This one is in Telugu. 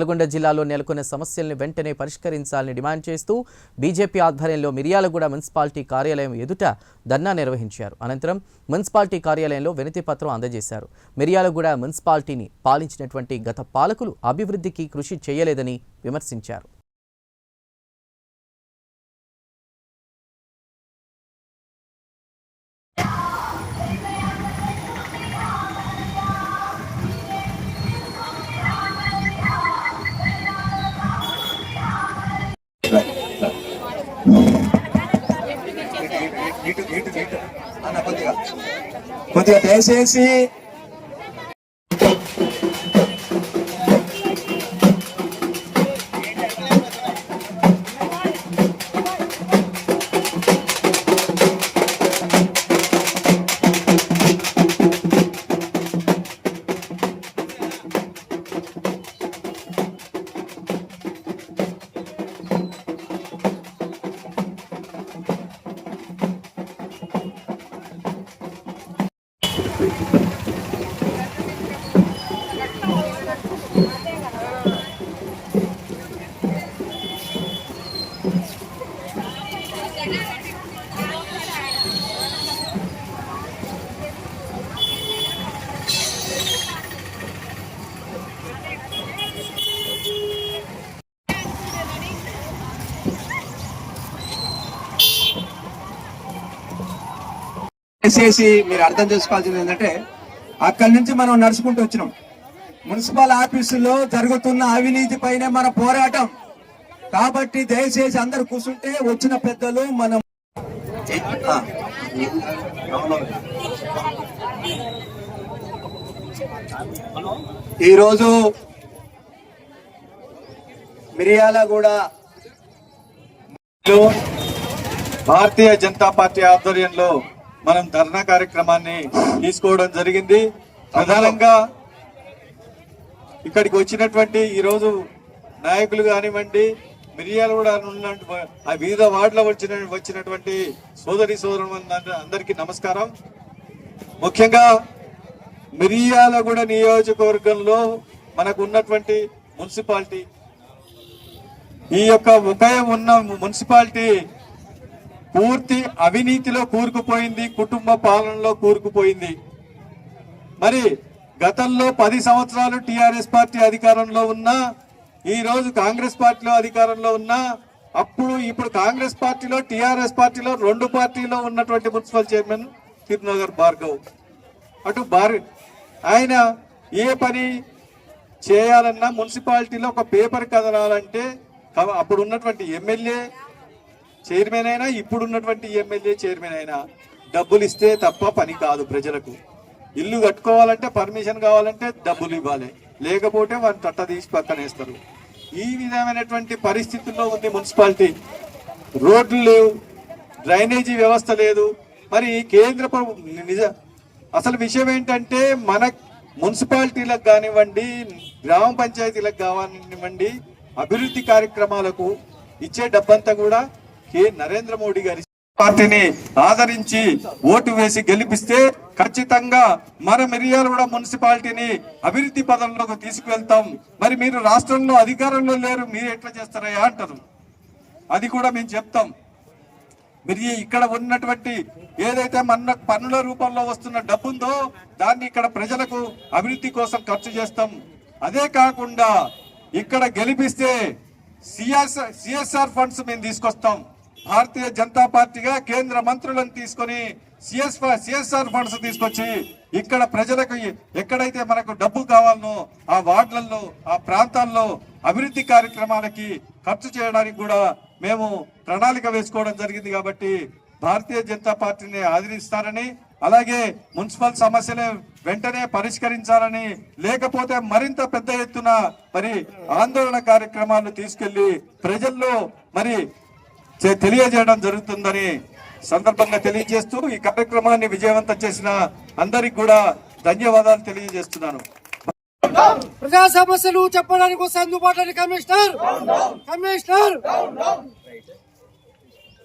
నల్గొండ జిల్లాలో నెలకొన్న సమస్యలను వెంటనే పరిష్కరించాలని డిమాండ్ చేస్తూ బీజేపీ ఆధ్వర్యంలో మిర్యాలగూడ మున్సిపాలిటీ కార్యాలయం ఎదుట ధర్నా నిర్వహించారు. అనంతరం మున్సిపాలిటీ కార్యాలయంలో వినతి పత్రం అందజేశారు. మిర్యాలగూడ మున్సిపాలిటీని పాలించినటువంటి గత పాలకులు అభివృద్ధికి కృషి చేయలేదని విమర్శించారు. కొద్దిగా దయచేసి మీరు అర్థం చేసుకోవాల్సింది ఏంటంటే అక్కడి నుంచి మనం నడుచుకుంటూ వచ్చినాం. మున్సిపల్ ఆఫీసులో జరుగుతున్న అవినీతి పైనే మన పోరాటం. కాబట్టి దయచేసి అందరు కూర్చుంటే వచ్చిన పెద్దలు మనం ఈరోజు మిర్యాలగూడ భారతీయ జనతా పార్టీ ఆధ్వర్యంలో మనం ధర్నా కార్యక్రమాన్ని తీసుకోవడం జరిగింది. ప్రధానంగా ఇక్కడికి వచ్చినటువంటి ఈరోజు నాయకులు కానివ్వండి, మిర్యాలగూడ వివిధ వార్డులో వచ్చినటువంటి సోదరి సోదరులు అందరికీ నమస్కారం. ముఖ్యంగా మిర్యాలగూడ నియోజకవర్గంలో మనకు ఉన్నటువంటి మున్సిపాలిటీ, ఈ యొక్క ఒకే ఉన్న మున్సిపాలిటీ పూర్తి అవినీతిలో కూరుకుపోయింది, కుటుంబ పాలనలో కూరుకుపోయింది. మరి గతంలో 10 సంవత్సరాలు టిఆర్ఎస్ పార్టీ అధికారంలో ఉన్నా, ఈ రోజు కాంగ్రెస్ పార్టీలో అధికారంలో ఉన్నా, ఇప్పుడు కాంగ్రెస్ పార్టీలో టిఆర్ఎస్ పార్టీలో 2 పార్టీలో ఉన్నటువంటి మున్సిపల్ చైర్మన్ తిరునగర్ భార్గవ్ ఆయన ఏ పని చేయాలన్నా మున్సిపాలిటీలో ఒక పేపర్ కదలాలంటే అప్పుడు ఉన్నటువంటి ఎమ్మెల్యే చైర్మన్ అయినా ఇప్పుడున్నటువంటి ఎమ్మెల్యే చైర్మన్ అయినా డబ్బులు ఇస్తే తప్ప పని కాదు. ప్రజలకు ఇల్లు కట్టుకోవాలంటే పర్మిషన్ కావాలంటే డబ్బులు ఇవ్వాలి, లేకపోతే వారిని తట్ట తీసి పక్కనేస్తారు. ఈ విధమైనటువంటి పరిస్థితుల్లో ఉంది మున్సిపాలిటీ. రోడ్లు లేవు, డ్రైనేజీ వ్యవస్థ లేదు. మరి కేంద్ర అసలు విషయం ఏంటంటే మన మున్సిపాలిటీలకు కానివ్వండి, గ్రామ పంచాయతీలకు కానివ్వండి, అభివృద్ధి కార్యక్రమాలకు ఇచ్చే డబ్బంతా కూడా నరేంద్ర మోడీ గారి పార్టీని ఆదరించి ఓటు వేసి గెలిపిస్తే ఖచ్చితంగా మన మిర్యాలగూడ మున్సిపాలిటీని అభివృద్ధి పదంలోకి తీసుకువెళ్తాం. మరి మీరు రాష్ట్రంలో అధికారంలో లేరు, మీరు ఎట్లా చేస్తారయ్యా అంటారు. అది కూడా మేము చెప్తాం. మీరు ఇక్కడ ఉన్నటువంటి ఏదైతే మన పన్నుల రూపంలో వస్తున్న డబ్బు ఉందో దాన్ని ఇక్కడ ప్రజలకు అభివృద్ధి కోసం ఖర్చు చేస్తాం. అదే కాకుండా ఇక్కడ గెలిపిస్తే సిఎస్ఆర్ ఫండ్స్ మేము తీసుకొస్తాం. భారతీయ జనతా పార్టీగా కేంద్ర మంత్రులను తీసుకొని సిఎస్ఆర్ ఫండ్స్ తీసుకొచ్చి ఇక్కడ ప్రజలకు ఎక్కడైతే మనకు డబ్బు కావాలనో ఆ వార్డులలో, ఆ ప్రాంతాల్లో అభివృద్ధి కార్యక్రమాలకి ఖర్చు చేయడానికి కూడా మేము ప్రణాళిక వేసుకోవడం జరిగింది. కాబట్టి భారతీయ జనతా పార్టీని ఆదరిస్తారని, అలాగే మున్సిపల్ సమస్యలు వెంటనే పరిష్కరించాలని, లేకపోతే మరింత పెద్ద ఎత్తున మరి ఆందోళన కార్యక్రమాలు తీసుకెళ్లి ప్రజల్లో మరి తెలియజేయడం జరుగుతుందని సందర్భంగా తెలియజేస్తూ ఈ కార్యక్రమాన్ని విజయవంతం చేసిన అందరికి కూడా ధన్యవాదాలు తెలియజేస్తున్నాను. ప్రజా సమస్యలు చెప్పడానికి అందుబాటులోని కమిషనర్